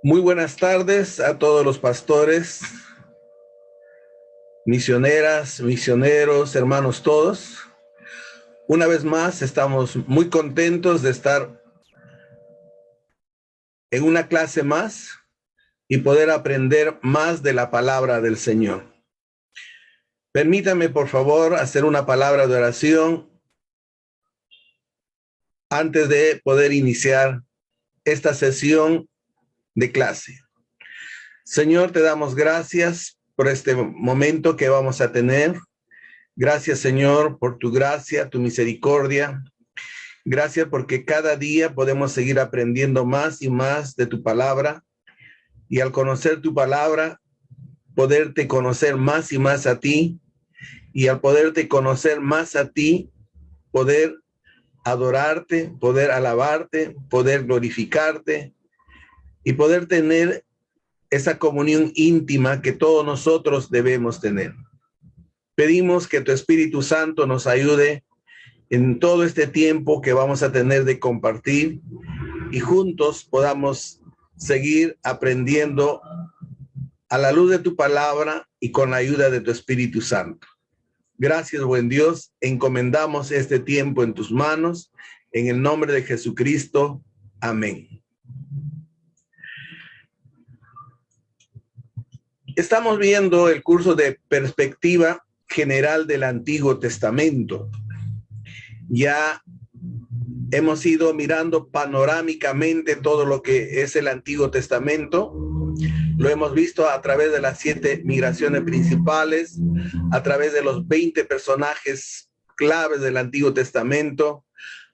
Muy buenas tardes a todos los pastores, misioneras, misioneros, hermanos todos. Una vez más estamos muy contentos de estar en una clase más y poder aprender más de la palabra del Señor. Permítame, por favor, hacer una palabra de oración antes de poder iniciar esta sesión de clase. Señor, te damos gracias por este momento que vamos a tener. Gracias, Señor, por tu gracia, tu misericordia. Gracias porque cada día podemos seguir aprendiendo más y más de tu palabra. Y al conocer tu palabra, poderte conocer más y más a ti. Y al poderte conocer más a ti, poder adorarte, poder alabarte, poder glorificarte y poder tener esa comunión íntima que todos nosotros debemos tener. Pedimos que tu Espíritu Santo nos ayude en todo este tiempo que vamos a tener de compartir y juntos podamos seguir aprendiendo a la luz de tu palabra y con la ayuda de tu Espíritu Santo. Gracias, buen Dios. Encomendamos este tiempo en tus manos. En el nombre de Jesucristo. Amén. Estamos viendo el curso de perspectiva general del Antiguo Testamento. Ya hemos ido mirando panorámicamente todo lo que es el Antiguo Testamento. Lo hemos visto a través de las 7 migraciones principales, a través de los 20 personajes claves del Antiguo Testamento,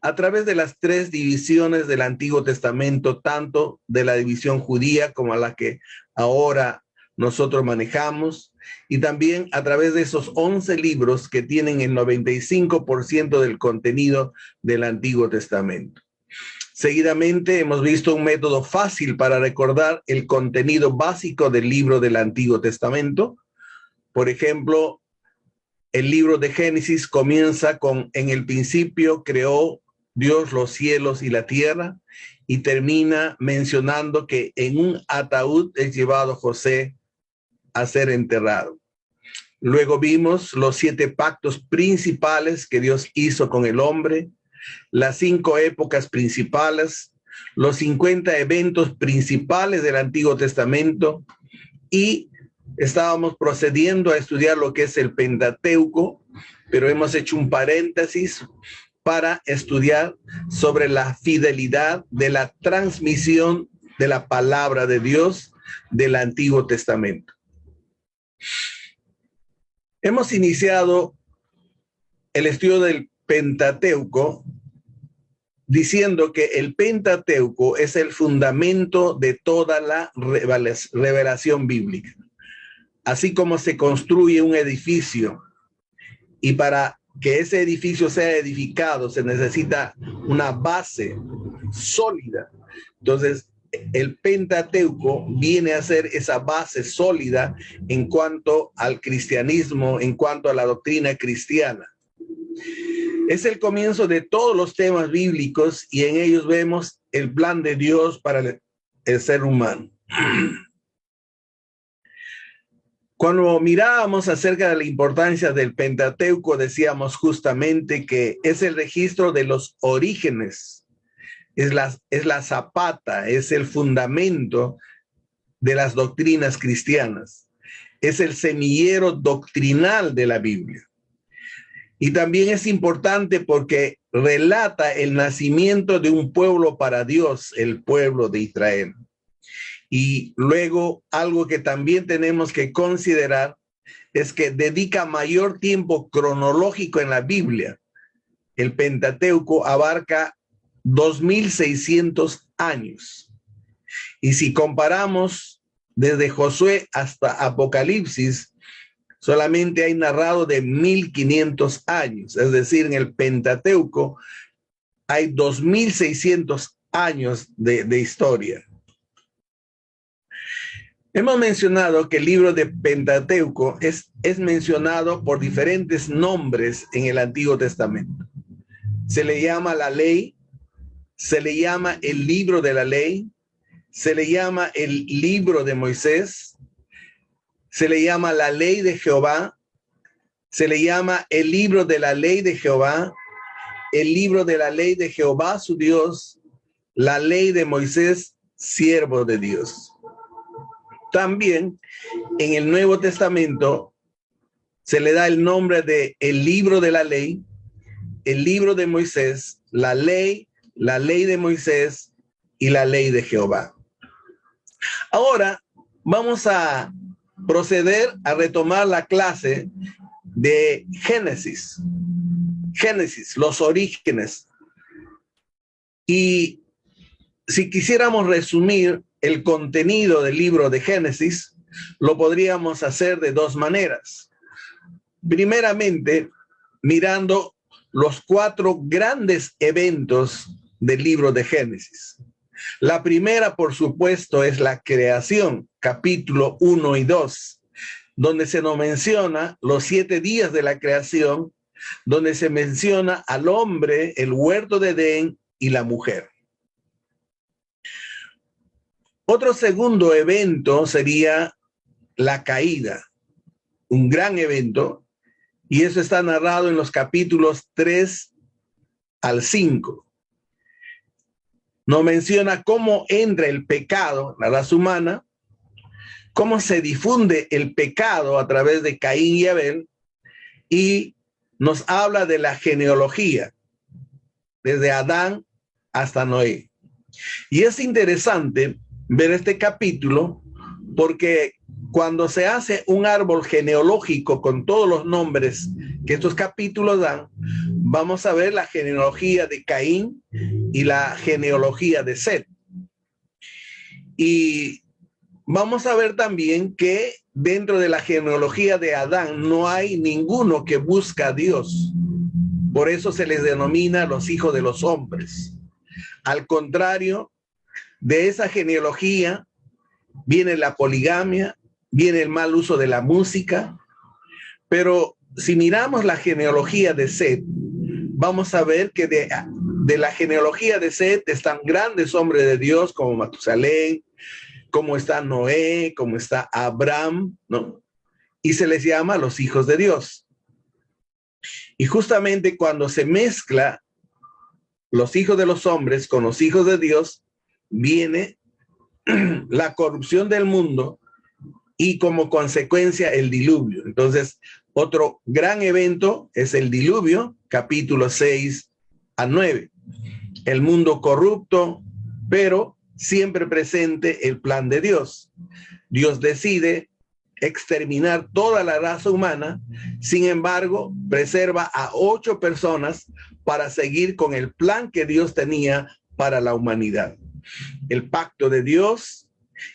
a través de las 3 divisiones del Antiguo Testamento, tanto de la división judía como a la que ahora nosotros manejamos, y también a través de esos 11 libros que tienen el 95% del contenido del Antiguo Testamento. Seguidamente hemos visto un método fácil para recordar el contenido básico del libro del Antiguo Testamento. Por ejemplo, el libro de Génesis comienza con: en el principio creó Dios los cielos y la tierra, y termina mencionando que en un ataúd es llevado José a ser enterrado. Luego vimos los 7 pactos principales que Dios hizo con el hombre, las 5 épocas principales, los 50 eventos principales del Antiguo Testamento, y estábamos procediendo a estudiar lo que es el Pentateuco, pero hemos hecho un paréntesis para estudiar sobre la fidelidad de la transmisión de la palabra de Dios del Antiguo Testamento. Hemos iniciado el estudio del Pentateuco diciendo que el Pentateuco es el fundamento de toda la revelación bíblica. Así como se construye un edificio, y para que ese edificio sea edificado se necesita una base sólida. Entonces, el Pentateuco viene a ser esa base sólida en cuanto al cristianismo, en cuanto a la doctrina cristiana. Es el comienzo de todos los temas bíblicos y en ellos vemos el plan de Dios para el ser humano. Cuando mirábamos acerca de la importancia del Pentateuco, decíamos justamente que es el registro de los orígenes, es la zapata, es el fundamento de las doctrinas cristianas, es el semillero doctrinal de la Biblia. Y también es importante porque relata el nacimiento de un pueblo para Dios, el pueblo de Israel. Y luego algo que también tenemos que considerar es que dedica mayor tiempo cronológico en la Biblia. El Pentateuco abarca 2600 años. Y si comparamos desde Josué hasta Apocalipsis, solamente hay narrado de 1500 años. Es decir, en el Pentateuco hay 2600 años de historia. Hemos mencionado que el libro de Pentateuco es mencionado por diferentes nombres en el Antiguo Testamento. Se le llama la ley, se le llama el libro de la ley, se le llama el libro de Moisés, se le llama la ley de Jehová, se le llama el libro de la ley de Jehová, el libro de la ley de Jehová su Dios, la ley de Moisés, siervo de Dios. También en el Nuevo Testamento se le da el nombre de el libro de la ley, el libro de Moisés, la ley de Moisés y la ley de Jehová. Ahora vamos a proceder a retomar la clase de Génesis. Génesis, los orígenes. Y si quisiéramos resumir el contenido del libro de Génesis, lo podríamos hacer de dos maneras. Primeramente, mirando los 4 grandes eventos del libro de Génesis. La primera, por supuesto, es la creación, capítulo 1 y 2, donde se nos menciona los 7 días de la creación, donde se menciona al hombre, el huerto de Edén y la mujer. Otro segundo evento sería la caída, un gran evento, y eso está narrado en los capítulos 3 al 5. Nos menciona cómo entra el pecado, la raza humana, cómo se difunde el pecado a través de Caín y Abel, y nos habla de la genealogía, desde Adán hasta Noé. Y es interesante ver este capítulo porque cuando se hace un árbol genealógico con todos los nombres que estos capítulos dan, vamos a ver la genealogía de Caín y la genealogía de Set. Y vamos a ver también que dentro de la genealogía de Adán no hay ninguno que busca a Dios. Por eso se les denomina los hijos de los hombres. Al contrario, de esa genealogía viene la poligamia, viene el mal uso de la música, pero si miramos la genealogía de Set, vamos a ver que de la genealogía de Set están grandes hombres de Dios como Matusalén, como está Noé, como está Abraham, ¿no? Y se les llama los hijos de Dios. Y justamente cuando se mezcla los hijos de los hombres con los hijos de Dios, viene la corrupción del mundo y como consecuencia el diluvio. Entonces, otro gran evento es el diluvio, capítulo 6 a 9. El mundo corrupto, pero siempre presente el plan de Dios. Dios decide exterminar toda la raza humana, sin embargo, preserva a 8 personas para seguir con el plan que Dios tenía para la humanidad. El pacto de Dios,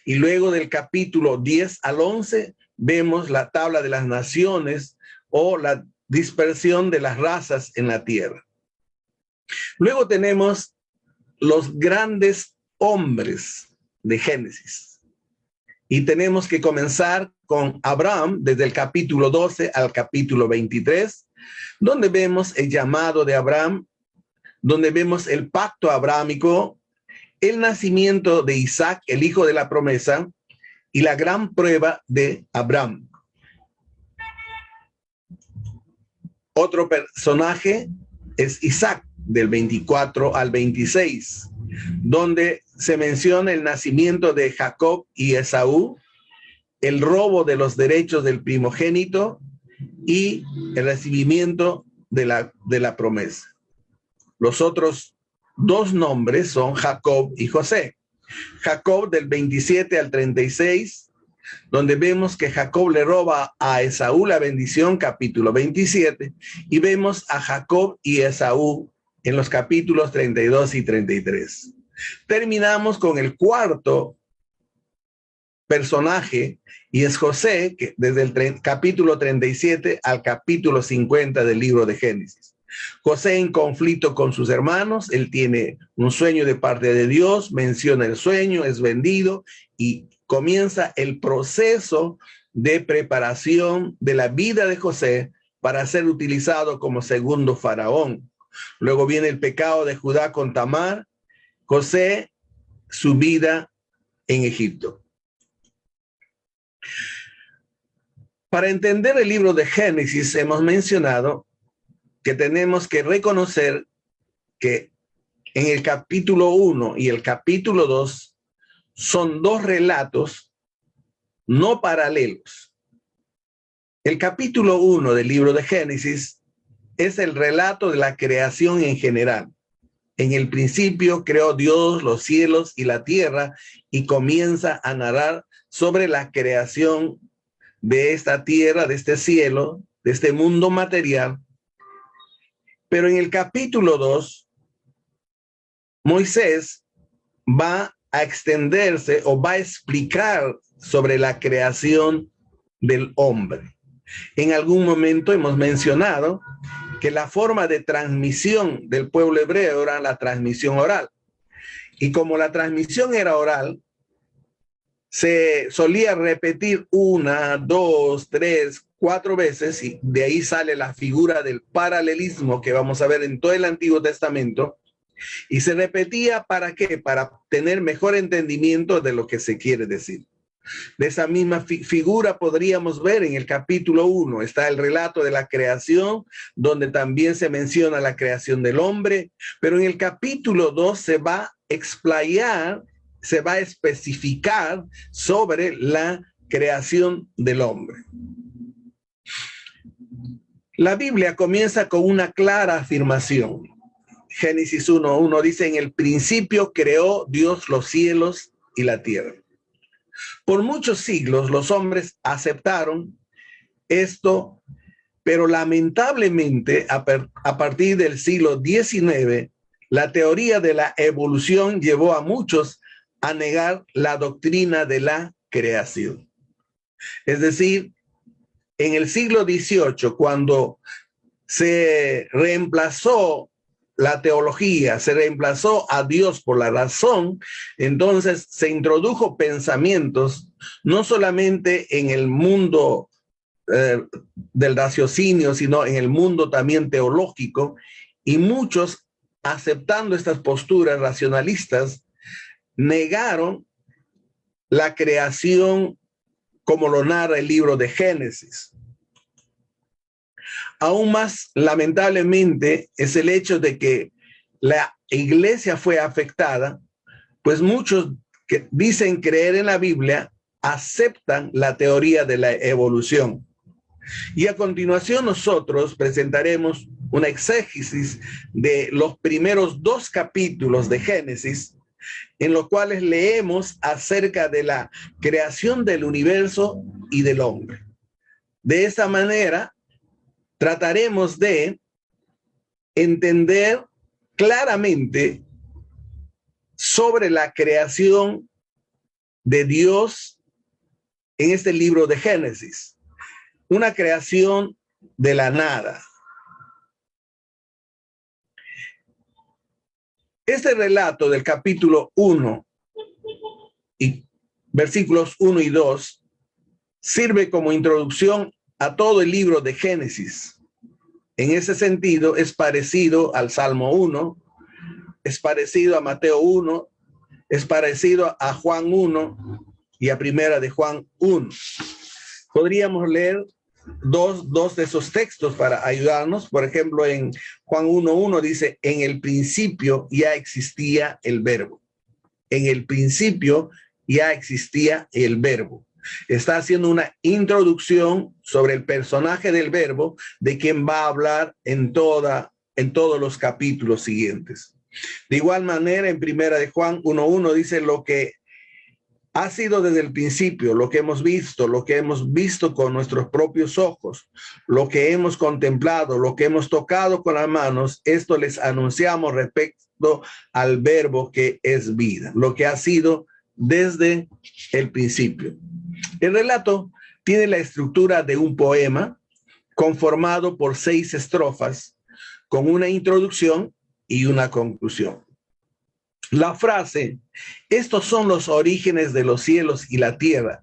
y luego del capítulo 10 al 11 vemos la tabla de las naciones o la dispersión de las razas en la tierra. Luego tenemos los grandes hombres de Génesis y tenemos que comenzar con Abraham desde el capítulo 12 al capítulo 23, donde vemos el llamado de Abraham, donde vemos el pacto abrahámico, el nacimiento de Isaac, el hijo de la promesa, y la gran prueba de Abraham. Otro personaje es Isaac, del 24 al 26, donde se menciona el nacimiento de Jacob y Esaú, el robo de los derechos del primogénito y el recibimiento de la promesa. Los otros 2 nombres son Jacob y José. Jacob del 27 al 36, donde vemos que Jacob le roba a Esaú la bendición, capítulo 27, y vemos a Jacob y Esaú en los capítulos 32 y 33. Terminamos con el cuarto personaje, y es José, que desde el capítulo 37 al capítulo 50 del libro de Génesis. José en conflicto con sus hermanos, él tiene un sueño de parte de Dios, menciona el sueño, es vendido y comienza el proceso de preparación de la vida de José para ser utilizado como segundo faraón. Luego viene el pecado de Judá con Tamar. José, su vida en Egipto. Para entender el libro de Génesis, hemos mencionado que tenemos que reconocer que en el capítulo 1 y el capítulo 2 son dos relatos no paralelos. El capítulo 1 del libro de Génesis es el relato de la creación en general. En el principio creó Dios los cielos y la tierra y comienza a narrar sobre la creación de esta tierra, de este cielo, de este mundo material. Pero en el capítulo 2, Moisés va a extenderse o va a explicar sobre la creación del hombre. En algún momento hemos mencionado que la forma de transmisión del pueblo hebreo era la transmisión oral. Y como la transmisión era oral, se solía repetir 1, 2, 3, 4 veces, y de ahí sale la figura del paralelismo que vamos a ver en todo el Antiguo Testamento. Y se repetía ¿para qué? Para tener mejor entendimiento de lo que se quiere decir. De esa misma figura podríamos ver en el capítulo 1, está el relato de la creación, donde también se menciona la creación del hombre, pero en el capítulo 2 se va a explayar, se va a especificar sobre la creación del hombre. La Biblia comienza con una clara afirmación. Génesis 1:1 dice: en el principio creó Dios los cielos y la tierra. Por muchos siglos los hombres aceptaron esto, pero lamentablemente a partir del siglo XIX, la teoría de la evolución llevó a muchos a negar la doctrina de la creación. Es decir, en el siglo XVIII, cuando se reemplazó la teología, se reemplazó a Dios por la razón, entonces se introdujo pensamientos no solamente en el mundo del raciocinio, sino en el mundo también teológico, y muchos, aceptando estas posturas racionalistas, negaron la creación como lo narra el libro de Génesis. Aún más lamentablemente es el hecho de que la iglesia fue afectada, pues muchos que dicen creer en la Biblia aceptan la teoría de la evolución. Y a continuación nosotros presentaremos una exégesis de los primeros 2 capítulos de Génesis, en los cuales leemos acerca de la creación del universo y del hombre. De esa manera trataremos de entender claramente sobre la creación de Dios en este libro de Génesis. Una creación de la nada. Este relato del capítulo 1 y versículos 1 y 2 sirve como introducción a todo el libro de Génesis. En ese sentido, es parecido al Salmo 1, es parecido a Mateo 1, es parecido a Juan 1 y a Primera de Juan 1. Podríamos leer dos de esos textos para ayudarnos. Por ejemplo, en Juan 1:1 dice: en el principio ya existía el verbo. En el principio ya existía el verbo. Está haciendo una introducción sobre el personaje del verbo, de quien va a hablar en todos los capítulos siguientes. De igual manera, en Primera de Juan 1:1 dice: lo que ha sido desde el principio, lo que hemos visto con nuestros propios ojos, lo que hemos contemplado, lo que hemos tocado con las manos, esto les anunciamos respecto al verbo que es vida, lo que ha sido desde el principio. El relato tiene la estructura de un poema conformado por 6 estrofas, con una introducción y una conclusión. La frase: estos son los orígenes de los cielos y la tierra,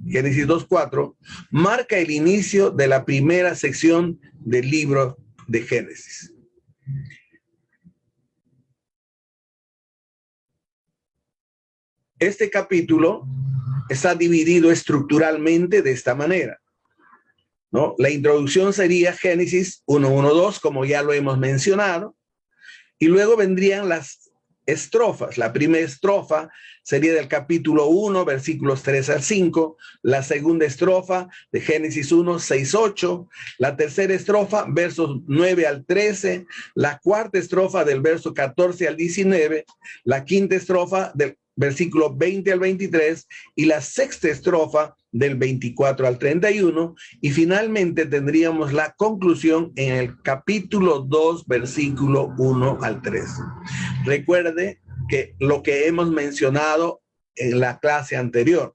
Génesis 2:4, marca el inicio de la primera sección del libro de Génesis. Este capítulo está dividido estructuralmente de esta manera, ¿no? La introducción sería Génesis 1:1-2, como ya lo hemos mencionado, y luego vendrían las estrofas. La primera estrofa sería del capítulo 1, versículos 3 al 5, la segunda estrofa de Génesis 1, 6, 8, la tercera estrofa, versos 9 al 13, la cuarta estrofa del verso 14 al 19, la quinta estrofa del versículo 20 al 23 y la sexta estrofa del 24 al 31, y finalmente tendríamos la conclusión en el capítulo 2, versículo 1 al 3. Recuerde que lo que hemos mencionado en la clase anterior,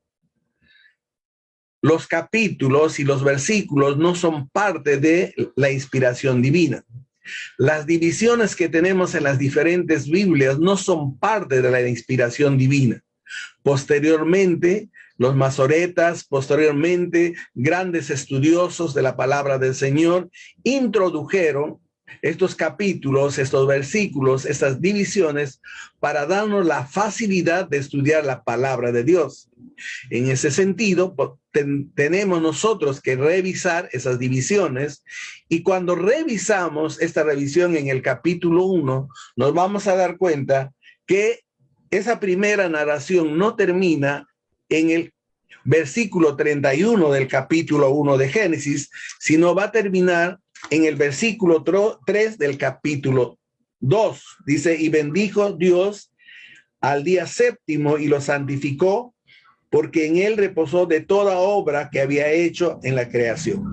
los capítulos y los versículos no son parte de la inspiración divina. Las divisiones que tenemos en las diferentes Biblias no son parte de la inspiración divina. Posteriormente, los masoretas, posteriormente, grandes estudiosos de la palabra del Señor, introdujeron estos capítulos, estos versículos, estas divisiones para darnos la facilidad de estudiar la palabra de Dios. En ese sentido, tenemos nosotros que revisar esas divisiones, y cuando revisamos esta revisión en el capítulo 1, nos vamos a dar cuenta que esa primera narración no termina en el versículo 31 del capítulo 1 de Génesis, sino va a terminar en el versículo 3 del capítulo 2. Dice, y bendijo Dios al día séptimo y lo santificó, porque en él reposó de toda obra que había hecho en la creación.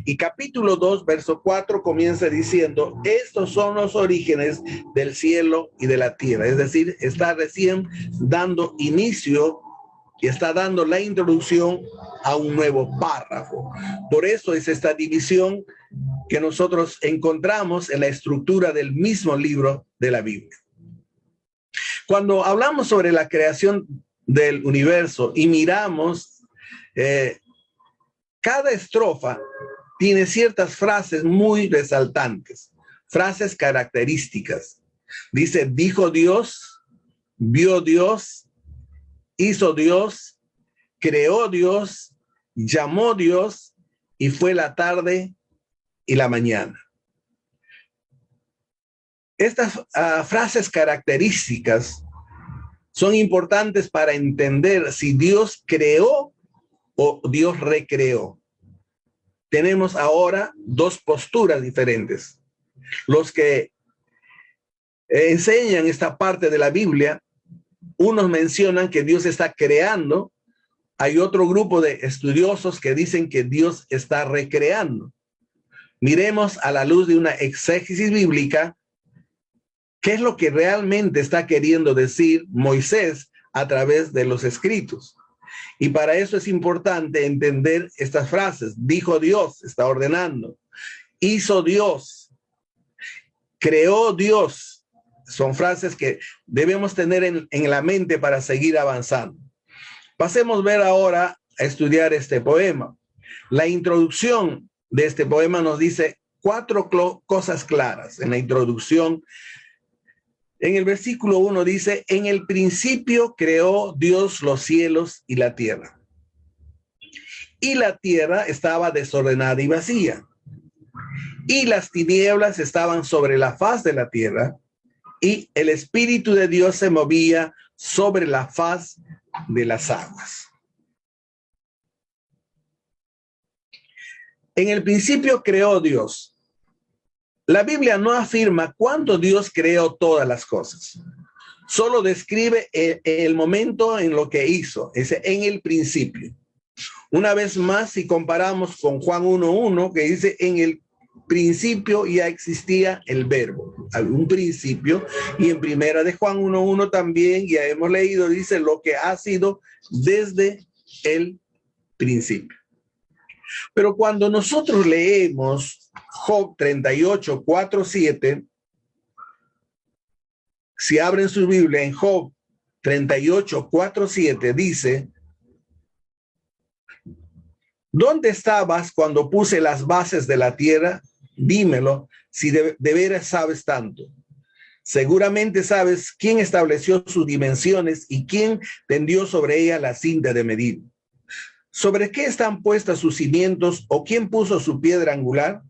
Y capítulo 2, verso 4 comienza diciendo, estos son los orígenes del cielo y de la tierra. Es decir, está recién dando inicio y está dando la introducción a un nuevo párrafo. Por eso es esta división que nosotros encontramos en la estructura del mismo libro de la Biblia. Cuando hablamos sobre la creación del universo y miramos, cada estrofa tiene ciertas frases muy resaltantes, frases características. Dice, dijo Dios, vio Dios, hizo Dios, creó Dios, llamó Dios, y fue la tarde y la mañana. Estas frases características son importantes para entender si Dios creó o Dios recreó. Tenemos ahora dos posturas diferentes. Los que enseñan esta parte de la Biblia, unos mencionan que Dios está creando, hay otro grupo de estudiosos que dicen que Dios está recreando. Miremos a la luz de una exégesis bíblica qué es lo que realmente está queriendo decir Moisés a través de los escritos. Y para eso es importante entender estas frases. Dijo Dios, está ordenando. Hizo Dios. Creó Dios. Son frases que debemos tener en la mente para seguir avanzando. Pasemos a ver ahora a estudiar este poema. La introducción de este poema nos dice 4 cosas claras en la introducción. En el versículo 1 dice, en el principio creó Dios los cielos y la tierra. Y la tierra estaba desordenada y vacía. Y las tinieblas estaban sobre la faz de la tierra. Y el Espíritu de Dios se movía sobre la faz de las aguas. En el principio creó Dios. La Biblia no afirma cuándo Dios creó todas las cosas. Solo describe el momento en lo que hizo, en el principio. Una vez más, si comparamos con Juan 1:1, que dice, en el principio ya existía el verbo, algún principio, y en primera de Juan 1:1 también, ya hemos leído, dice lo que ha sido desde el principio. Pero cuando nosotros leemos Job 38, 4, 7, si abren su Biblia en Job 38, 4, 7, dice, ¿dónde estabas cuando puse las bases de la tierra? Dímelo, si de veras sabes tanto. Seguramente sabes quién estableció sus dimensiones y quién tendió sobre ella la cinta de medir. ¿Sobre qué están puestas sus cimientos o quién puso su piedra angular?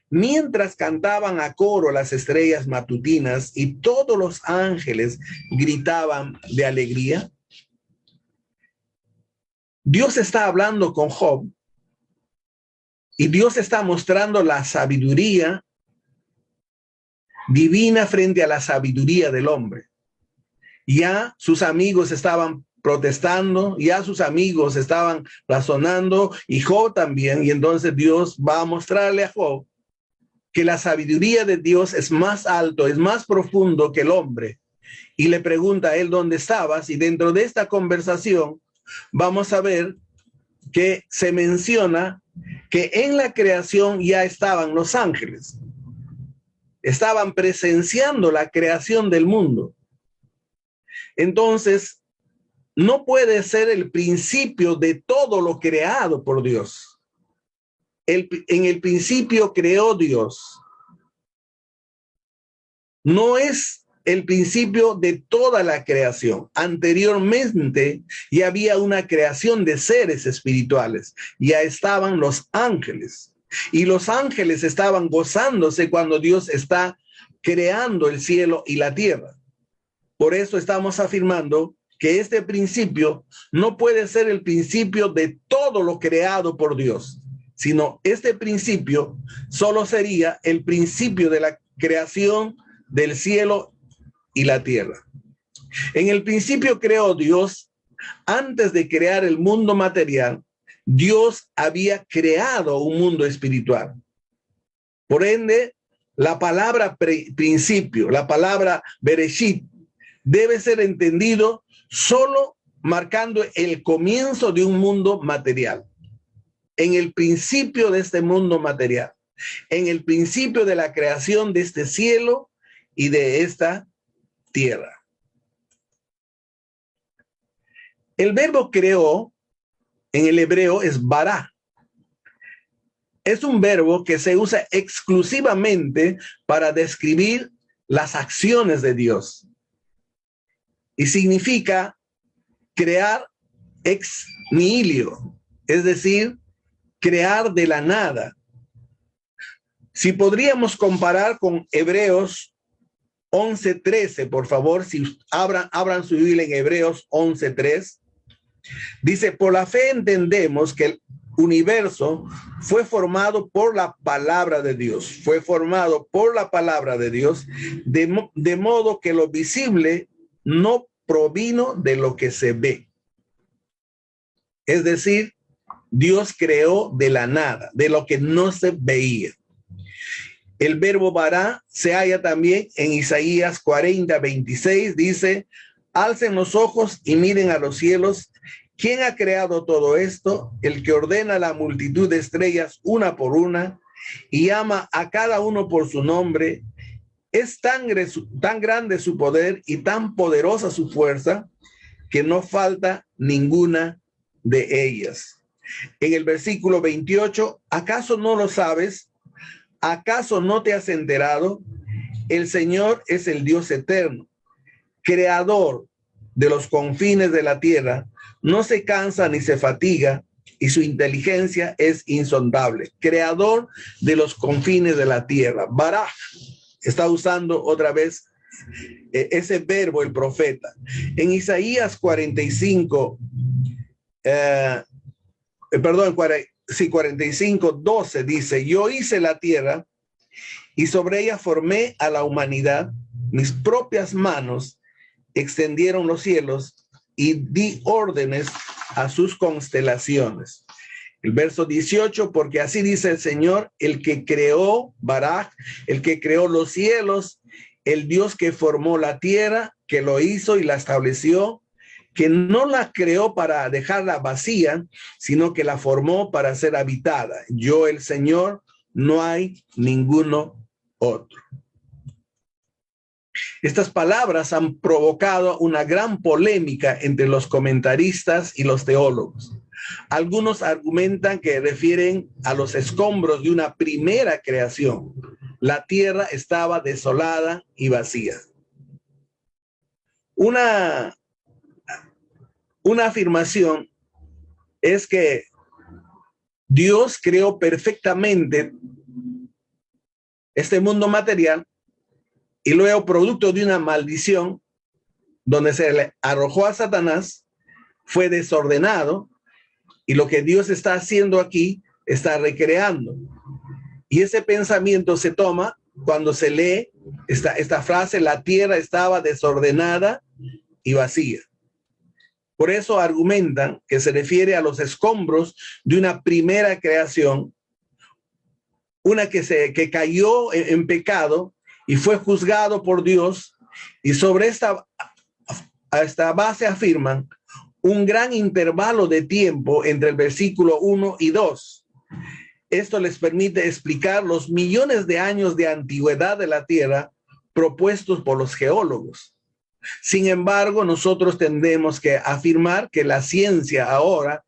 Mientras cantaban a coro las estrellas matutinas y todos los ángeles gritaban de alegría. Dios está hablando con Job y Dios está mostrando la sabiduría divina frente a la sabiduría del hombre. Ya sus amigos estaban protestando, ya sus amigos estaban razonando y Job también, y entonces Dios va a mostrarle a Job que la sabiduría de Dios es más alto, es más profundo que el hombre, y le pregunta a él dónde estabas, y dentro de esta conversación vamos a ver que se menciona que en la creación ya estaban los ángeles, estaban presenciando la creación del mundo. Entonces, no puede ser el principio de todo lo creado por Dios. En el principio creó Dios. No es el principio de toda la creación. Anteriormente ya había una creación de seres espirituales. Ya estaban los ángeles. Y los ángeles estaban gozándose cuando Dios está creando el cielo y la tierra. Por eso estamos afirmando que este principio no puede ser el principio de todo lo creado por Dios, sino este principio solo sería el principio de la creación del cielo y la tierra. En el principio creó Dios, antes de crear el mundo material, Dios había creado un mundo espiritual. Por ende, la palabra principio, la palabra Bereshit, debe ser entendido solo marcando el comienzo de un mundo material. En el principio de este mundo material, en el principio de la creación de este cielo y de esta tierra. El verbo creó en el hebreo es bara. Es un verbo que se usa exclusivamente para describir las acciones de Dios. Y significa crear ex nihilo, es decir, crear de la nada. Si podríamos comparar con Hebreos 11:13, por favor, si abran su Biblia en Hebreos 11:3, dice, por la fe entendemos que el universo fue formado por la palabra de Dios, fue formado por la palabra de Dios, de modo que lo visible no provino de lo que se ve. Es decir, Dios creó de la nada, de lo que no se veía. El verbo bara se halla también en Isaías 40:26, dice, alcen los ojos y miren a los cielos. ¿Quién ha creado todo esto? El que ordena la multitud de estrellas una por una y llama a cada uno por su nombre. Es tan grande su poder y tan poderosa su fuerza que no falta ninguna de ellas. En el versículo 28, ¿acaso no lo sabes? ¿Acaso no te has enterado? El Señor es el Dios eterno, creador de los confines de la tierra, no se cansa ni se fatiga, y su inteligencia es insondable. Creador de los confines de la tierra. Baraj está usando otra vez ese verbo el profeta. En Isaías 45:12 dice, yo hice la tierra y sobre ella formé a la humanidad, mis propias manos extendieron los cielos y di órdenes a sus constelaciones. El verso 18, porque así dice el Señor, el que creó, Baraj, el que creó los cielos, el Dios que formó la tierra, que lo hizo y la estableció, que no la creó para dejarla vacía, sino que la formó para ser habitada. Yo, el Señor, no hay ninguno otro. Estas palabras han provocado una gran polémica entre los comentaristas y los teólogos. Algunos argumentan que refieren a los escombros de una primera creación, la tierra estaba desolada y vacía. Una afirmación es que Dios creó perfectamente este mundo material y luego, producto de una maldición donde se le arrojó a Satanás, fue desordenado, y lo que Dios está haciendo aquí está recreando. Y ese pensamiento se toma cuando se lee esta frase: la tierra estaba desordenada y vacía. Por eso argumentan que se refiere a los escombros de una primera creación, una que cayó en pecado y fue juzgado por Dios, y sobre esta base afirman un gran intervalo de tiempo entre el versículo 1 y 2. Esto les permite explicar los millones de años de antigüedad de la tierra propuestos por los geólogos. Sin embargo, nosotros tendemos que afirmar que la ciencia ahora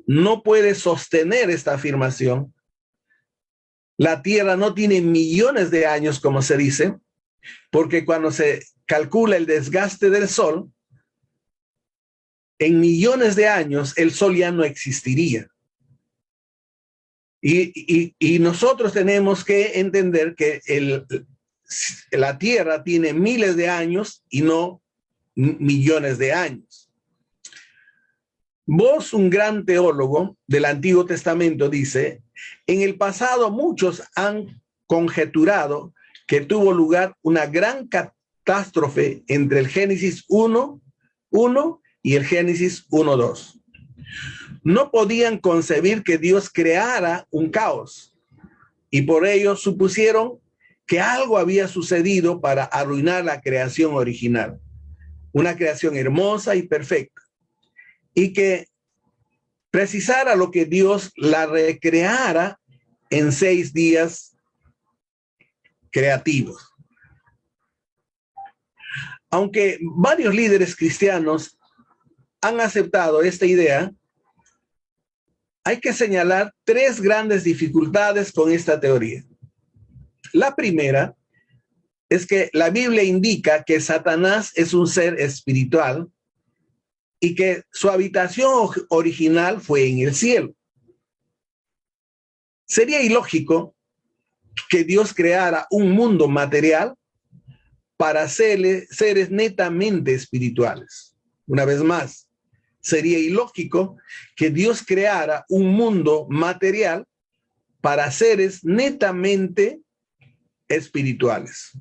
no puede sostener esta afirmación. La tierra no tiene millones de años, como se dice, porque cuando se calcula el desgaste del sol, en millones de años el sol ya no existiría. Y nosotros tenemos que entender que la tierra tiene miles de años y no millones de años. Vos, un gran teólogo del Antiguo Testamento, dice: en el pasado muchos han conjeturado que tuvo lugar una gran catástrofe entre el Génesis 1:1 y el Génesis 1:2. No podían concebir que Dios creara un caos, y por ello supusieron que algo había sucedido para arruinar la creación original, una creación hermosa y perfecta, y que precisara lo que Dios la recreara en 6 días creativos. Aunque varios líderes cristianos han aceptado esta idea, hay que señalar 3 grandes dificultades con esta teoría. La primera es que la Biblia indica que Satanás es un ser espiritual y que su habitación original fue en el cielo. Sería ilógico que Dios creara un mundo material para seres netamente espirituales. Una vez más, sería ilógico que Dios creara un mundo material para seres netamente espirituales.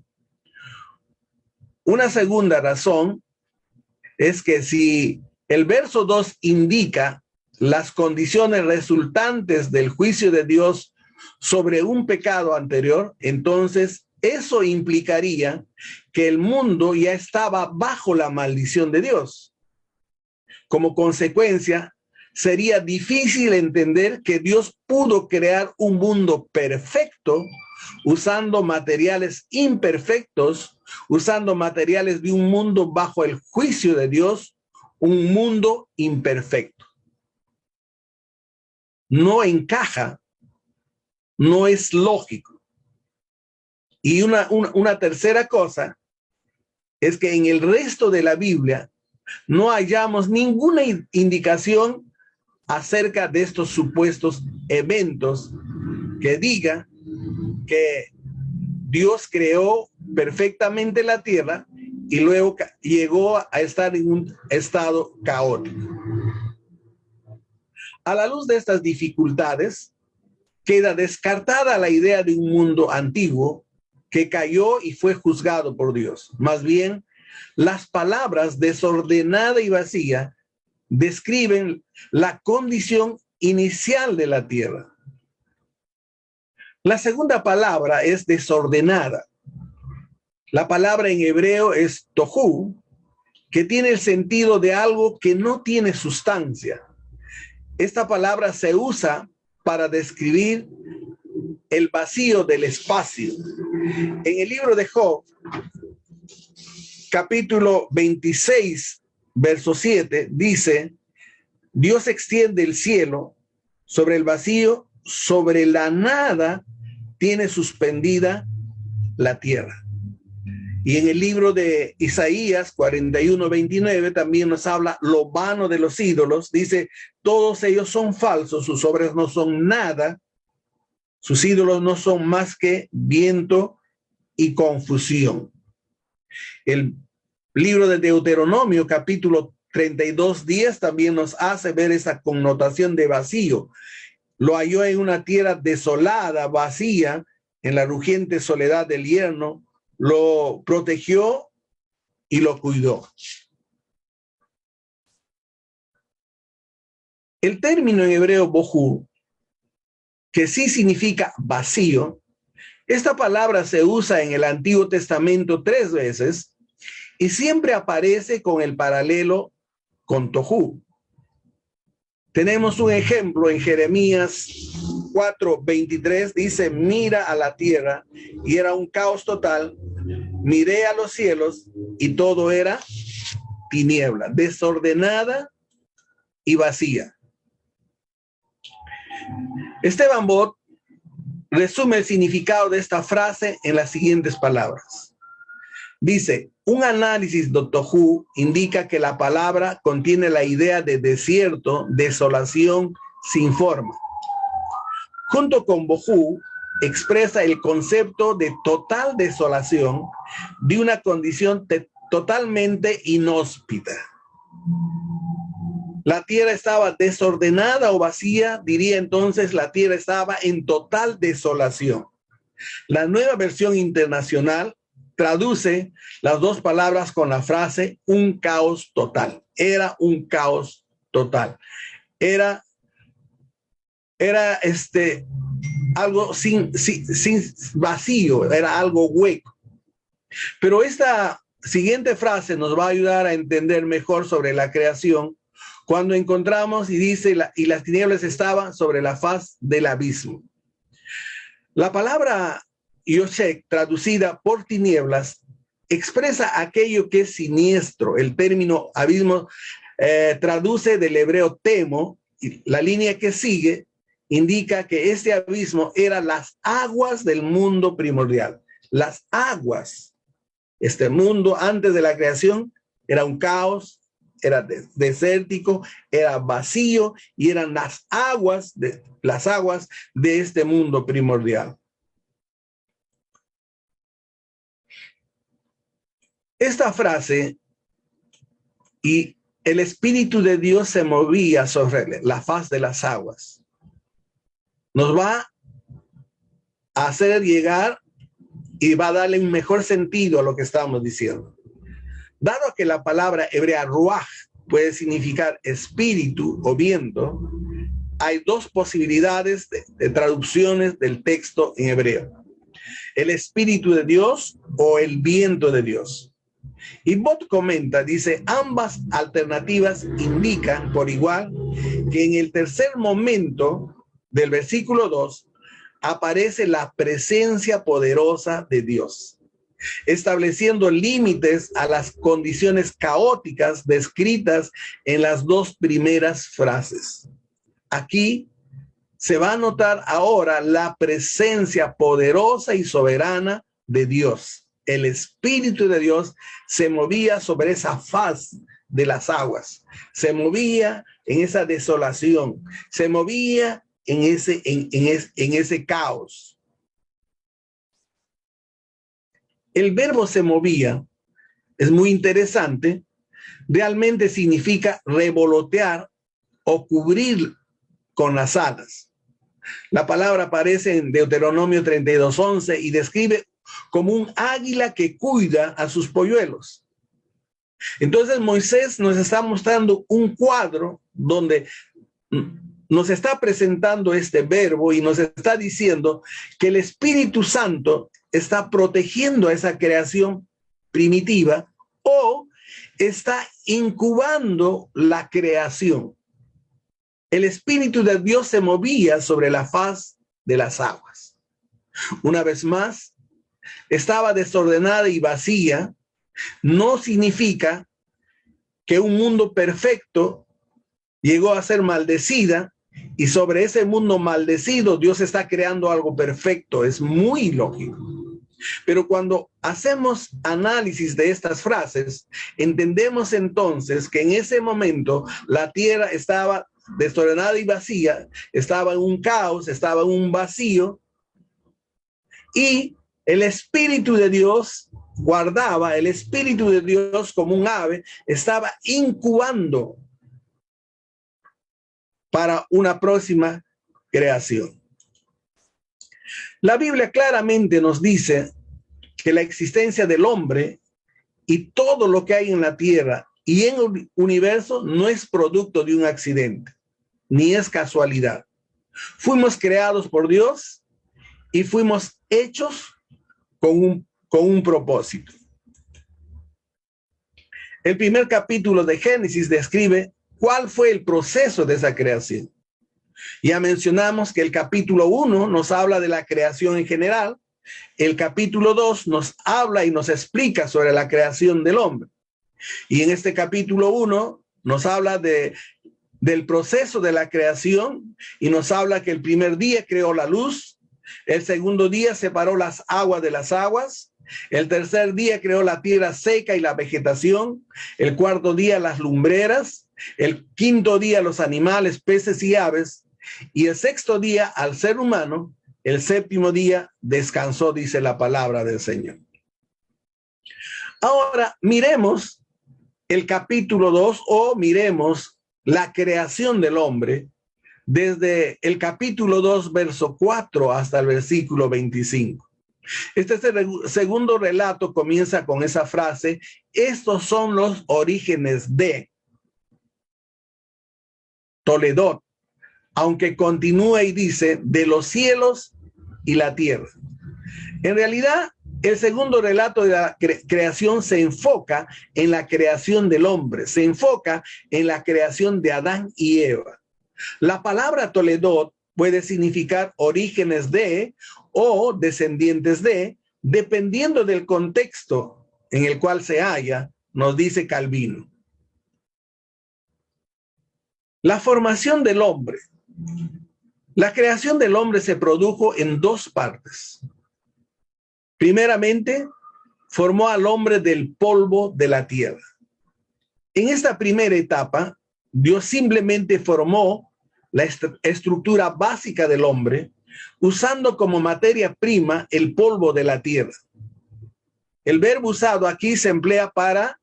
Una segunda razón es que si el verso 2 indica las condiciones resultantes del juicio de Dios sobre un pecado anterior, entonces eso implicaría que el mundo ya estaba bajo la maldición de Dios. Como consecuencia, sería difícil entender que Dios pudo crear un mundo perfecto usando materiales imperfectos, usando materiales de un mundo bajo el juicio de Dios, un mundo imperfecto. No encaja, no es lógico. Y una tercera cosa es que en el resto de la Biblia no hallamos ninguna indicación acerca de estos supuestos eventos que diga que Dios creó perfectamente la tierra y luego llegó a estar en un estado caótico. A la luz de estas dificultades, queda descartada la idea de un mundo antiguo que cayó y fue juzgado por Dios. Más bien, las palabras desordenada y vacía describen la condición inicial de la tierra. La segunda palabra es desordenada. La palabra en hebreo es tohu, que tiene el sentido de algo que no tiene sustancia. Esta palabra se usa para describir el vacío del espacio. En el libro de Job, capítulo 26, verso 7, dice: Dios extiende el cielo sobre el vacío, sobre la nada tiene suspendida la tierra. Y en el libro de Isaías 41:29 también nos habla lo vano de los ídolos. Dice, todos ellos son falsos, sus obras no son nada, sus ídolos no son más que viento y confusión. El libro de Deuteronomio capítulo 32:10 también nos hace ver esa connotación de vacío. Lo halló en una tierra desolada, vacía, en la rugiente soledad del yermo, lo protegió y lo cuidó. El término en hebreo bohu, que sí significa vacío, esta palabra se usa en el Antiguo Testamento 3 veces y siempre aparece con el paralelo con tohu. Tenemos un ejemplo en Jeremías 4:23, dice, mira a la tierra y era un caos total, miré a los cielos y todo era tiniebla, desordenada y vacía. Esteban Bott resume el significado de esta frase en las siguientes palabras. Dice, un análisis de tohu indica que la palabra contiene la idea de desierto, desolación, sin forma. Junto con bohu, expresa el concepto de total desolación, de una condición totalmente inhóspita. La tierra estaba desordenada o vacía, diría entonces la tierra estaba en total desolación. La Nueva Versión Internacional traduce las dos palabras con la frase un caos total. Era un caos total. Era algo sin vacío, era algo hueco. Pero esta siguiente frase nos va a ayudar a entender mejor sobre la creación cuando encontramos y dice, y las tinieblas estaban sobre la faz del abismo. La palabra Yoshek, traducida por tinieblas, expresa aquello que es siniestro. El término abismo traduce del hebreo temo, y la línea que sigue indica que este abismo era las aguas del mundo primordial. Las aguas, este mundo antes de la creación era un caos, era desértico, era vacío y eran las aguas de este mundo primordial. Esta frase, y el Espíritu de Dios se movía sobre la faz de las aguas, nos va a hacer llegar y va a darle un mejor sentido a lo que estamos diciendo. Dado que la palabra hebrea ruach puede significar espíritu o viento, hay dos posibilidades de traducciones del texto en hebreo: el Espíritu de Dios o el viento de Dios. Y Bott comenta, dice, ambas alternativas indican por igual que en el tercer momento del versículo 2 aparece la presencia poderosa de Dios, estableciendo límites a las condiciones caóticas descritas en las dos primeras frases. Aquí se va a notar ahora la presencia poderosa y soberana de Dios. El Espíritu de Dios se movía sobre esa faz de las aguas, se movía en esa desolación, se movía en ese caos. El verbo se movía es muy interesante, realmente significa revolotear o cubrir con las alas. La palabra aparece en Deuteronomio 32:11 y describe como un águila que cuida a sus polluelos. Entonces Moisés nos está mostrando un cuadro donde nos está presentando este verbo y nos está diciendo que el Espíritu Santo está protegiendo a esa creación primitiva o está incubando la creación. El Espíritu de Dios se movía sobre la faz de las aguas. Una vez más, estaba desordenada y vacía. No significa que un mundo perfecto llegó a ser maldecida y sobre ese mundo maldecido Dios está creando algo perfecto. Es muy lógico. Pero cuando hacemos análisis de estas frases, entendemos entonces que en ese momento la tierra estaba desordenada y vacía, estaba en un caos, estaba en un vacío, y el Espíritu de Dios guardaba, el Espíritu de Dios como un ave estaba incubando para una próxima creación. La Biblia claramente nos dice que la existencia del hombre y todo lo que hay en la tierra y en el universo no es producto de un accidente, ni es casualidad. Fuimos creados por Dios y fuimos hechos con un propósito. El primer capítulo de Génesis describe cuál fue el proceso de esa creación. Ya mencionamos que el capítulo 1 nos habla de la creación en general. El capítulo 2 nos habla y nos explica sobre la creación del hombre. Y en este capítulo 1 nos habla del proceso de la creación y nos habla que el primer día creó la luz, el segundo día separó las aguas de las aguas, el tercer día creó la tierra seca y la vegetación, el cuarto día las lumbreras, el quinto día los animales, peces y aves, y el sexto día al ser humano. El séptimo día descansó, dice la palabra del Señor. Ahora miremos el capítulo 2 o miremos la creación del hombre desde el capítulo 2, verso 4 hasta el versículo 25. Este segundo relato comienza con esa frase: estos son los orígenes de Toledot, aunque continúa y dice de los cielos y la tierra. En realidad, el segundo relato de la creación se enfoca en la creación del hombre, se enfoca en la creación de Adán y Eva. La palabra Toledot puede significar orígenes de o descendientes de, dependiendo del contexto en el cual se halla, nos dice Calvino. La formación del hombre. La creación del hombre se produjo en dos partes. Primeramente, formó al hombre del polvo de la tierra. En esta primera etapa, Dios simplemente formó la estructura básica del hombre, usando como materia prima el polvo de la tierra. El verbo usado aquí se emplea para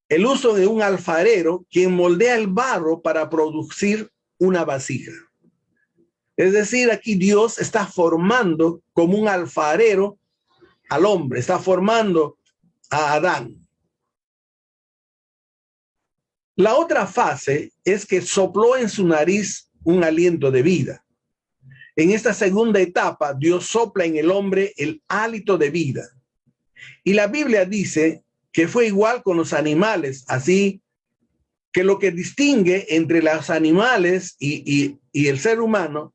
el uso de un alfarero, quien moldea el barro para producir una vasija. Es decir, aquí Dios está formando como un alfarero al hombre, está formando a Adán. La otra fase es que sopló en su nariz un aliento de vida. En esta segunda etapa, Dios sopla en el hombre el hálito de vida. Y la Biblia dice que fue igual con los animales, así que lo que distingue entre los animales y el ser humano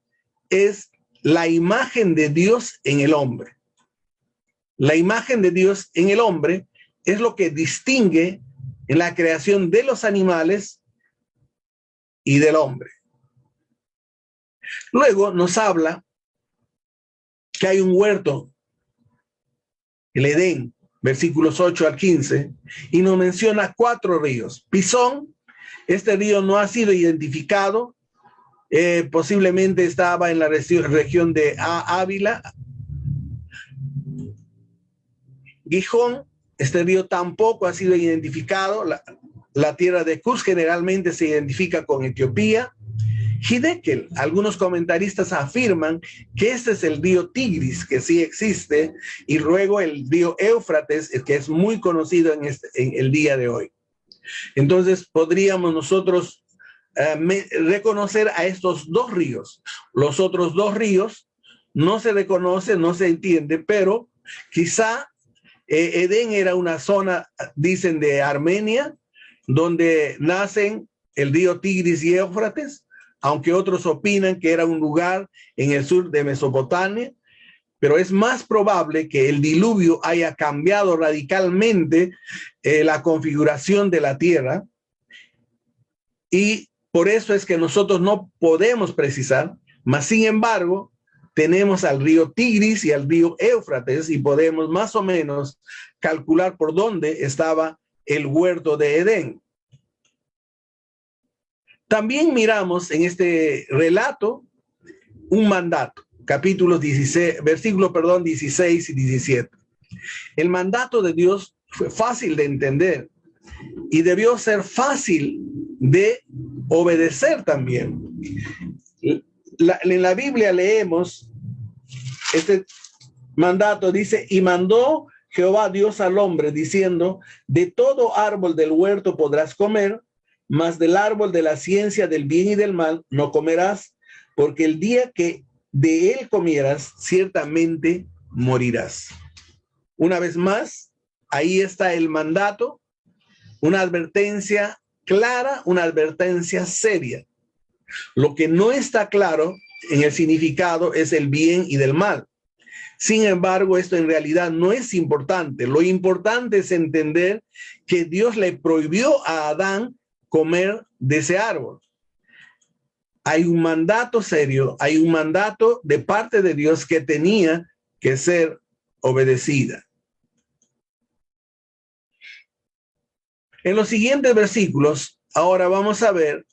es la imagen de Dios en el hombre. La imagen de Dios en el hombre es lo que distingue en la creación de los animales y del hombre. Luego nos habla que hay un huerto, el Edén, versículos 8 al 15, y nos menciona 4 ríos. Pisón, este río no ha sido identificado, posiblemente estaba en la región de Ávila. Gijón, este río tampoco ha sido identificado. La tierra de Cus generalmente se identifica con Etiopía. Hiddekel, algunos comentaristas afirman que este es el río Tigris, que sí existe, y luego el río Éufrates, que es muy conocido en el día de hoy. Entonces podríamos nosotros reconocer a estos 2 ríos. Los otros 2 ríos no se reconocen, no se entiende, pero quizá Edén era una zona, dicen, de Armenia, donde nacen el río Tigris y Éufrates, aunque otros opinan que era un lugar en el sur de Mesopotamia, pero es más probable que el diluvio haya cambiado radicalmente la configuración de la tierra y Por eso es que nosotros no podemos precisar, mas sin embargo, tenemos al río Tigris y al río Éufrates y podemos más o menos calcular por dónde estaba el huerto de Edén. También miramos en este relato un mandato, capítulos 16, versículos, 16 y 17. El mandato de Dios fue fácil de entender y debió ser fácil de obedecer también. En la Biblia leemos este mandato, dice, y mandó Jehová Dios al hombre diciendo, de todo árbol del huerto podrás comer, mas del árbol de la ciencia del bien y del mal no comerás, porque el día que de él comieras, ciertamente morirás. Una vez más, ahí está el mandato, una advertencia clara, una advertencia seria. Lo que no está claro en el significado es el bien y del mal. Sin embargo, esto en realidad no es importante. Lo importante es entender que Dios le prohibió a Adán comer de ese árbol. Hay un mandato serio, hay un mandato de parte de Dios que tenía que ser obedecida. En los siguientes versículos, ahora vamos a ver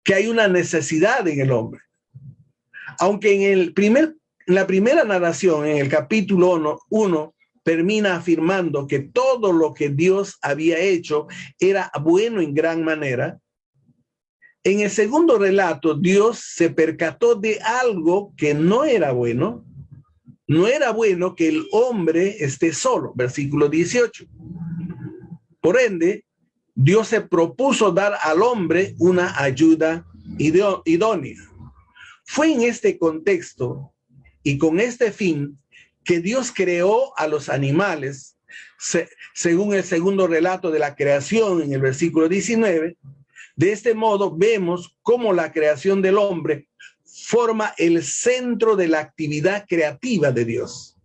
que hay una necesidad en el hombre. Aunque en la primera narración, en el capítulo 1, termina afirmando que todo lo que Dios había hecho era bueno en gran manera. En el segundo relato, Dios se percató de algo que no era bueno. No era bueno que el hombre esté solo, versículo 18. Por ende, Dios se propuso dar al hombre una ayuda idónea. Fue en este contexto y con este fin que Dios creó a los animales, según el segundo relato de la creación en el versículo 19. De este modo vemos cómo la creación del hombre forma el centro de la actividad creativa de Dios.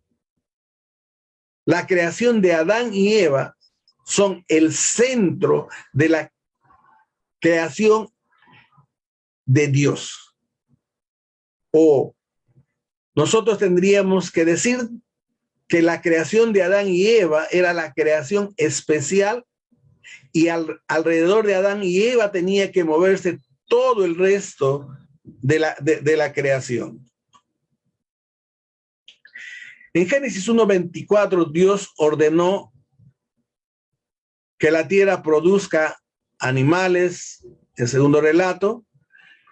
La creación de Adán y Eva son el centro de la creación de Dios. O nosotros tendríamos que decir que la creación de Adán y Eva era la creación especial y alrededor de Adán y Eva tenía que moverse todo el resto de la creación. En Génesis 1:24, Dios ordenó que la tierra produzca animales. El segundo relato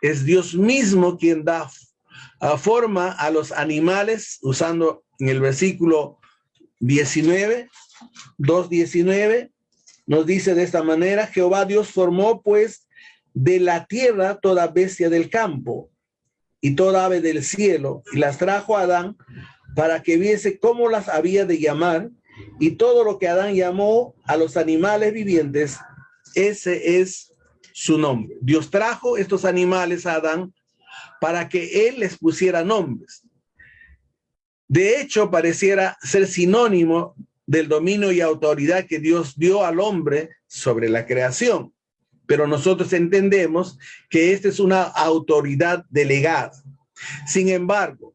es Dios mismo quien da forma a los animales, usando en el versículo 19, 2:19, nos dice de esta manera, Jehová Dios formó pues de la tierra toda bestia del campo y toda ave del cielo, y las trajo a Adán para que viese cómo las había de llamar, y todo lo que Adán llamó a los animales vivientes, ese es su nombre. Dios trajo estos animales a Adán para que él les pusiera nombres. De hecho, pareciera ser sinónimo del dominio y autoridad que Dios dio al hombre sobre la creación. Pero nosotros entendemos que esta es una autoridad delegada. Sin embargo,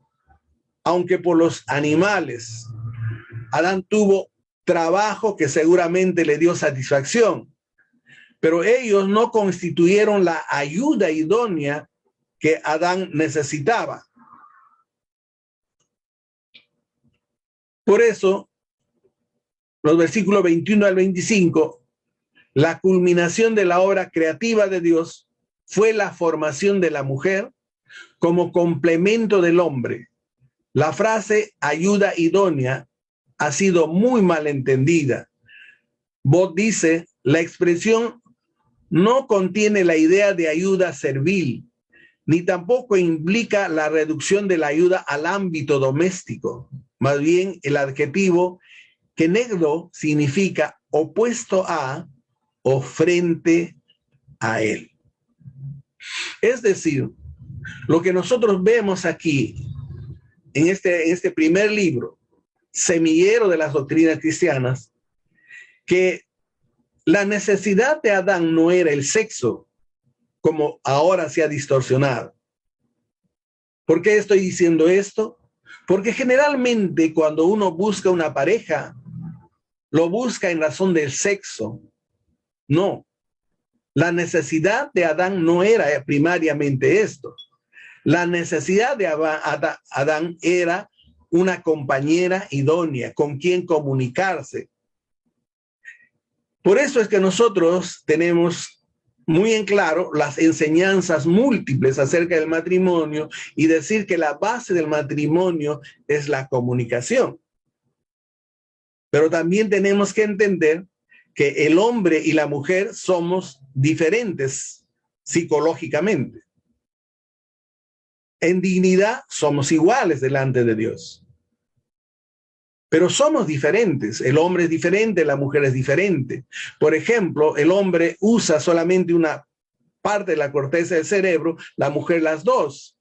aunque por los animales Adán tuvo trabajo que seguramente le dio satisfacción, pero ellos no constituyeron la ayuda idónea que Adán necesitaba. Por eso, los versículos 21 al 25, la culminación de la obra creativa de Dios fue la formación de la mujer como complemento del hombre. La frase ayuda idónea ha sido muy mal entendida. Bott dice, la expresión no contiene la idea de ayuda servil, ni tampoco implica la reducción de la ayuda al ámbito doméstico. Más bien, el adjetivo kenegdo significa opuesto a o frente a él. Es decir, lo que nosotros vemos aquí en este primer libro, semillero de las doctrinas cristianas, que la necesidad de Adán no era el sexo, como ahora se ha distorsionado. ¿Por qué estoy diciendo esto? Porque generalmente cuando uno busca una pareja, lo busca en razón del sexo. No, la necesidad de Adán no era primariamente esto. La necesidad de Adán era una compañera idónea con quien comunicarse. Por eso es que nosotros tenemos muy en claro las enseñanzas múltiples acerca del matrimonio y decir que la base del matrimonio es la comunicación. Pero también tenemos que entender que el hombre y la mujer somos diferentes psicológicamente. En dignidad somos iguales delante de Dios. Pero somos diferentes. El hombre es diferente, la mujer es diferente. Por ejemplo, el hombre usa solamente una parte de la corteza del cerebro, la mujer las dos.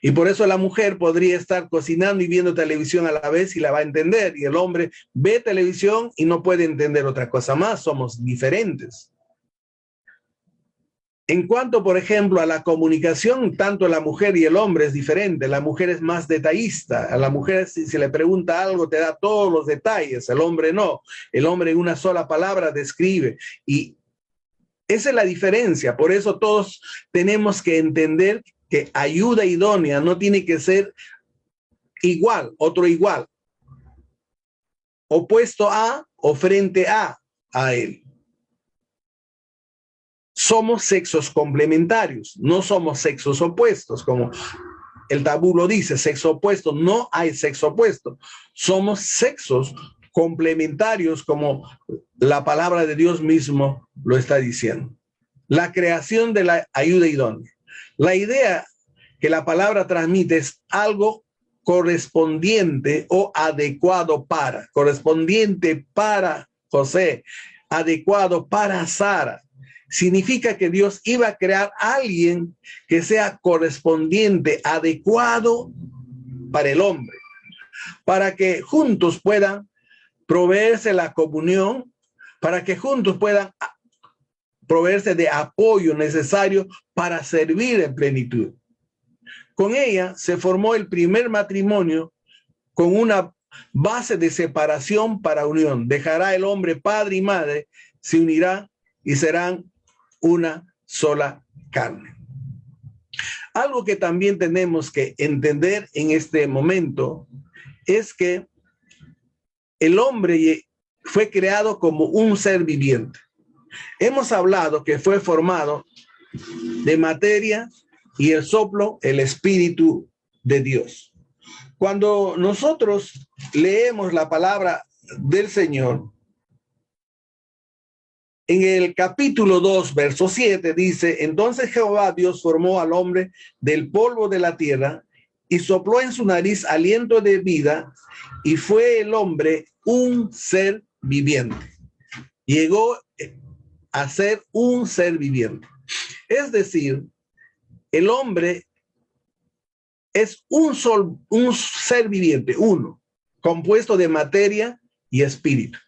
Y por eso la mujer podría estar cocinando y viendo televisión a la vez y la va a entender. Y el hombre ve televisión y no puede entender otra cosa más. Somos diferentes. En cuanto, por ejemplo, a la comunicación, tanto la mujer y el hombre es diferente. La mujer es más detallista. A la mujer, si se le pregunta algo, te da todos los detalles. El hombre no. El hombre en una sola palabra describe. Y esa es la diferencia. Por eso todos tenemos que entender que ayuda idónea no tiene que ser igual, otro igual. Opuesto a o frente a él. Somos sexos complementarios, no somos sexos opuestos, como el tabú lo dice, sexo opuesto. No hay sexo opuesto. Somos sexos complementarios, como la palabra de Dios mismo lo está diciendo. La creación de la ayuda idónea. La idea que la palabra transmite es algo correspondiente o adecuado para, correspondiente para José, adecuado para Sara. Significa que Dios iba a crear a alguien que sea correspondiente, adecuado para el hombre, para que juntos puedan proveerse la comunión, para que juntos puedan proveerse de apoyo necesario para servir en plenitud. Con ella se formó el primer matrimonio con una base de separación para unión. Dejará el hombre padre y madre, se unirá y serán una sola carne. Algo que también tenemos que entender en este momento es que el hombre fue creado como un ser viviente. Hemos hablado que fue formado de materia y el soplo, el Espíritu de Dios. Cuando nosotros leemos la palabra del Señor, en el capítulo 2, verso 7, dice: entonces Jehová Dios formó al hombre del polvo de la tierra y sopló en su nariz aliento de vida, y fue el hombre un ser viviente. Llegó a ser un ser viviente. Es decir, el hombre es un ser viviente, uno, compuesto de materia y espíritu.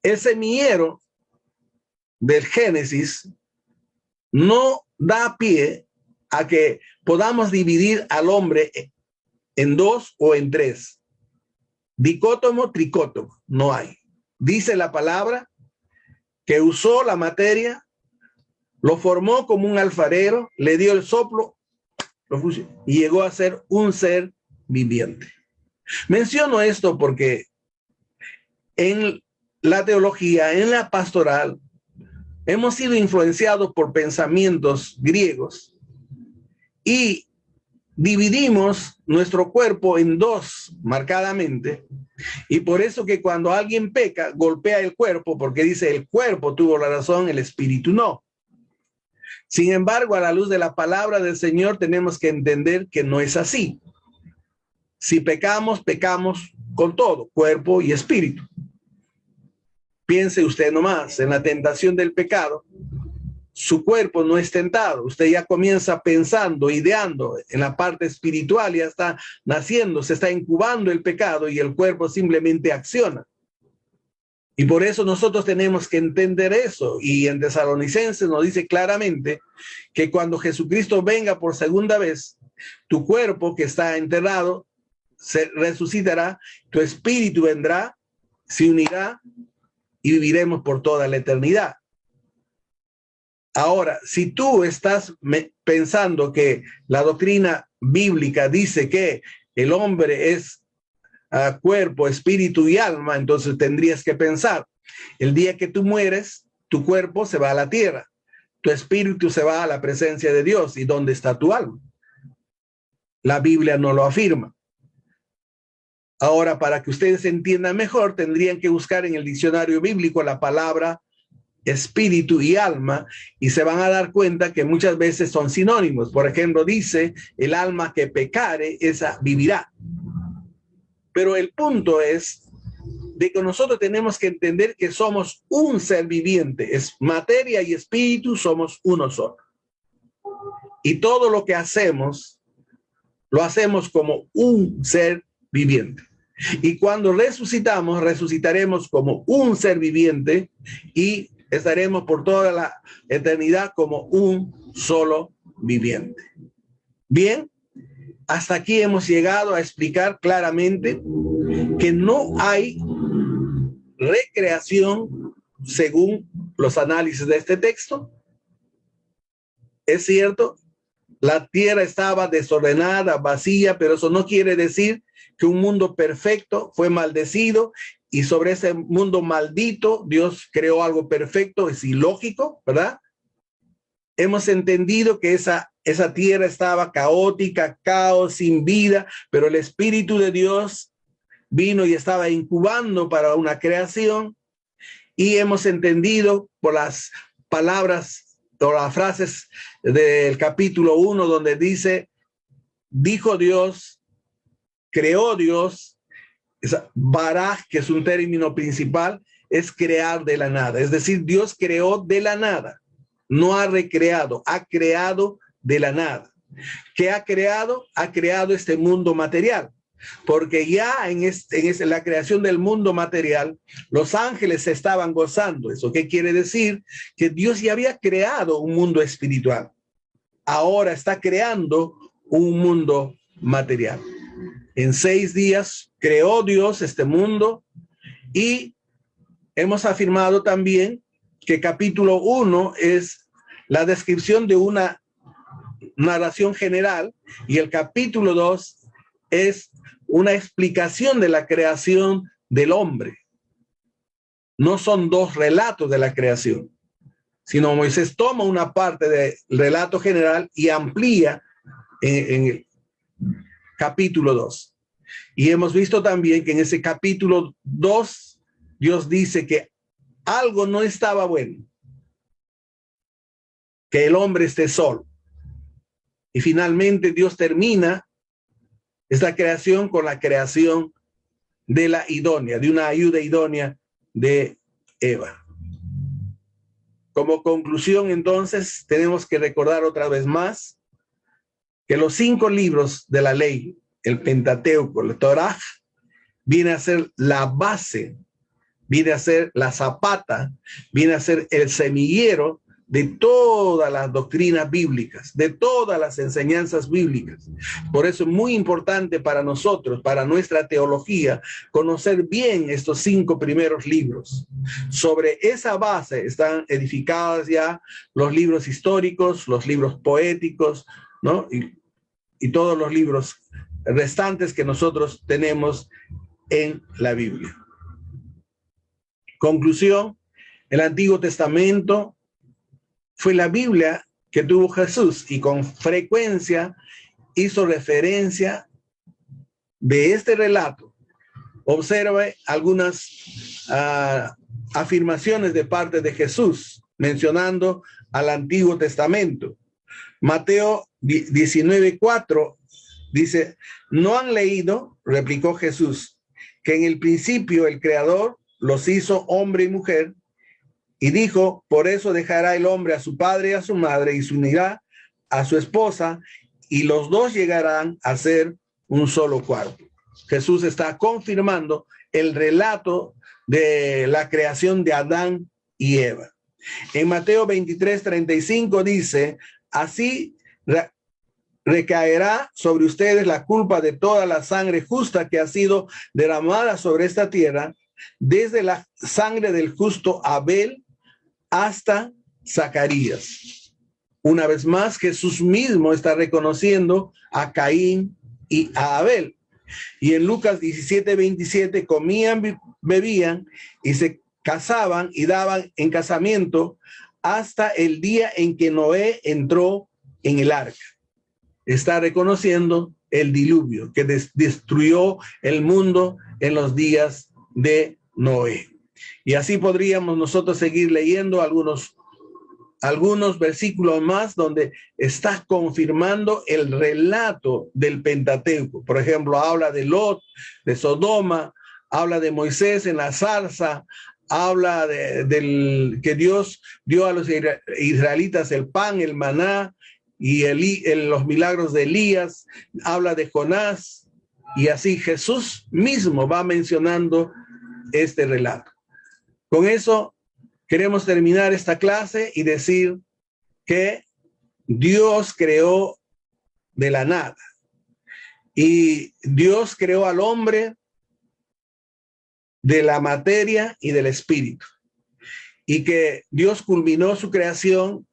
El semillero del Génesis no da pie a que podamos dividir al hombre en dos o en tres. Dicótomo, tricótomo, no hay. Dice la palabra que usó la materia, lo formó como un alfarero, le dio el soplo, lo fusionó y llegó a ser un ser viviente. Menciono esto porque en la teología, en la pastoral, hemos sido influenciados por pensamientos griegos y dividimos nuestro cuerpo en dos marcadamente, y por eso que cuando alguien peca, golpea el cuerpo, porque dice el cuerpo tuvo la razón, el espíritu no. Sin embargo, a la luz de la palabra del Señor tenemos que entender que no es así. Si pecamos, pecamos con todo, cuerpo y espíritu. Piense usted nomás en la tentación del pecado. Su cuerpo no es tentado. Usted ya comienza pensando, ideando en la parte espiritual, ya está naciendo, se está incubando el pecado y el cuerpo simplemente acciona. Y por eso nosotros tenemos que entender eso. Y en Tesalonicenses nos dice claramente que cuando Jesucristo venga por segunda vez, tu cuerpo que está enterrado se resucitará, tu espíritu vendrá, se unirá y viviremos por toda la eternidad. Ahora, si tú estás pensando que la doctrina bíblica dice que el hombre es cuerpo, espíritu y alma, entonces tendrías que pensar, el día que tú mueres, tu cuerpo se va a la tierra, tu espíritu se va a la presencia de Dios. ¿Y dónde está tu alma? La Biblia no lo afirma. Ahora, para que ustedes entiendan mejor, tendrían que buscar en el diccionario bíblico la palabra espíritu y alma, y se van a dar cuenta que muchas veces son sinónimos. Por ejemplo, dice, el alma que pecare, esa vivirá. Pero el punto es de que nosotros tenemos que entender que somos un ser viviente. Es materia y espíritu, somos uno solo. Y todo lo que hacemos, lo hacemos como un ser viviente. Y cuando resucitamos, resucitaremos como un ser viviente y estaremos por toda la eternidad como un solo viviente. Bien, hasta aquí hemos llegado a explicar claramente que no hay recreación según los análisis de este texto. Es cierto, la tierra estaba desordenada, vacía, pero eso no quiere decir que un mundo perfecto fue maldecido y sobre ese mundo maldito Dios creó algo perfecto. Es ilógico, ¿verdad? Hemos entendido que esa tierra estaba caótica, caos, sin vida, pero el Espíritu de Dios vino y estaba incubando para una creación. Y hemos entendido por las palabras o las frases del capítulo 1 donde dice, dijo Dios, creó Dios. Baraj, que es un término principal, es crear de la nada. Es decir, Dios creó de la nada. No ha recreado, ha creado de la nada. ¿Qué ha creado? Ha creado este mundo material. Porque ya en la creación del mundo material, los ángeles se estaban gozando. ¿Eso qué quiere decir? Que Dios ya había creado un mundo espiritual. Ahora está creando un mundo material. En 6 días creó Dios este mundo y hemos afirmado también que capítulo 1 es la descripción de una narración general y el capítulo 2 es una explicación de la creación del hombre. No son 2 relatos de la creación, sino Moisés toma una parte del relato general y amplía en el capítulo 2. Y hemos visto también que en ese capítulo 2 Dios dice que algo no estaba bueno, que el hombre esté solo. Y finalmente Dios termina esta creación con la creación de la idónea, de una ayuda idónea de Eva. Como conclusión, entonces, tenemos que recordar otra vez más que los 5 libros de la ley, el Pentateuco, el Torah, viene a ser la base, viene a ser la zapata, viene a ser el semillero de todas las doctrinas bíblicas, de todas las enseñanzas bíblicas. Por eso es muy importante para nosotros, para nuestra teología, conocer bien estos 5 primeros libros. Sobre esa base están edificadas ya los libros históricos, los libros poéticos, ¿no? Y todos los libros restantes que nosotros tenemos en la Biblia. Conclusión, el Antiguo Testamento fue la Biblia que tuvo Jesús y con frecuencia hizo referencia de este relato. Observe algunas afirmaciones de parte de Jesús mencionando al Antiguo Testamento. Mateo 19:4 dice, ¿no han leído? Replicó Jesús, que en el principio el Creador los hizo hombre y mujer. Y dijo, por eso dejará el hombre a su padre y a su madre y se unirá a su esposa y los 2 llegarán a ser un solo cuerpo. Jesús está confirmando el relato de la creación de Adán y Eva. En Mateo 23:35 dice, así recaerá sobre ustedes la culpa de toda la sangre justa que ha sido derramada sobre esta tierra, desde la sangre del justo Abel hasta Zacarías. Una vez más, Jesús mismo está reconociendo a Caín y a Abel. Y en Lucas 17:27 comían, bebían y se casaban y daban en casamiento hasta el día en que Noé entró en el arca. Está reconociendo el diluvio que destruyó el mundo en los días de Noé. Y así podríamos nosotros seguir leyendo algunos versículos más donde está confirmando el relato del Pentateuco. Por ejemplo, habla de Lot, de Sodoma, habla de Moisés en la zarza, habla del que Dios dio a los israelitas el pan, el maná y los milagros de Elías, habla de Jonás, y así Jesús mismo va mencionando este relato. Con eso queremos terminar esta clase y decir que Dios creó de la nada y Dios creó al hombre de la materia y del espíritu, y que Dios culminó su creación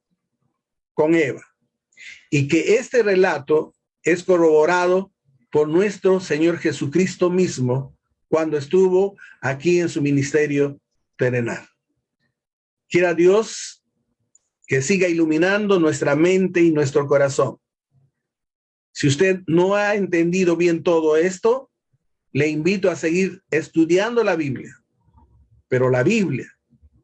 con Eva, y que este relato es corroborado por nuestro Señor Jesucristo mismo cuando estuvo aquí en su ministerio terrenal. Quiera Dios que siga iluminando nuestra mente y nuestro corazón. Si usted no ha entendido bien todo esto, le invito a seguir estudiando la Biblia. Pero la Biblia,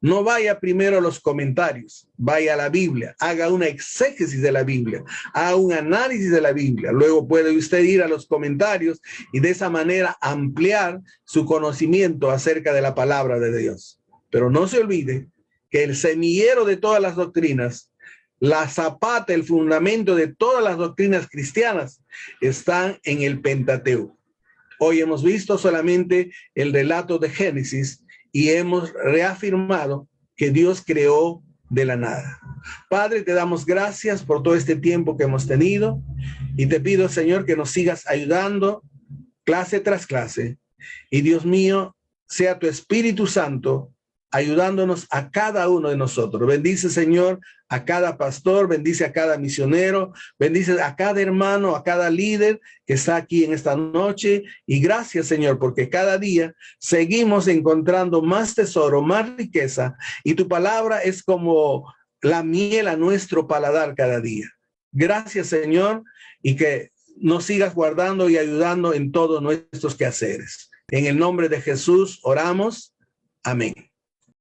no vaya primero a los comentarios, vaya a la Biblia, haga una exégesis de la Biblia, haga un análisis de la Biblia. Luego puede usted ir a los comentarios y de esa manera ampliar su conocimiento acerca de la palabra de Dios. Pero no se olvide que el semillero de todas las doctrinas, la zapata, el fundamento de todas las doctrinas cristianas están en el Pentateuco. Hoy hemos visto solamente el relato de Génesis y hemos reafirmado que Dios creó de la nada. Padre, te damos gracias por todo este tiempo que hemos tenido y te pido, Señor, que nos sigas ayudando clase tras clase. Y Dios mío, sea tu Espíritu Santo ayudándonos a cada uno de nosotros. Bendice, Señor, a cada pastor, bendice a cada misionero, bendice a cada hermano, a cada líder que está aquí en esta noche. Y gracias, Señor, porque cada día seguimos encontrando más tesoro, más riqueza, y tu palabra es como la miel a nuestro paladar cada día. Gracias, Señor, y que nos sigas guardando y ayudando en todos nuestros quehaceres. En el nombre de Jesús oramos. Amén.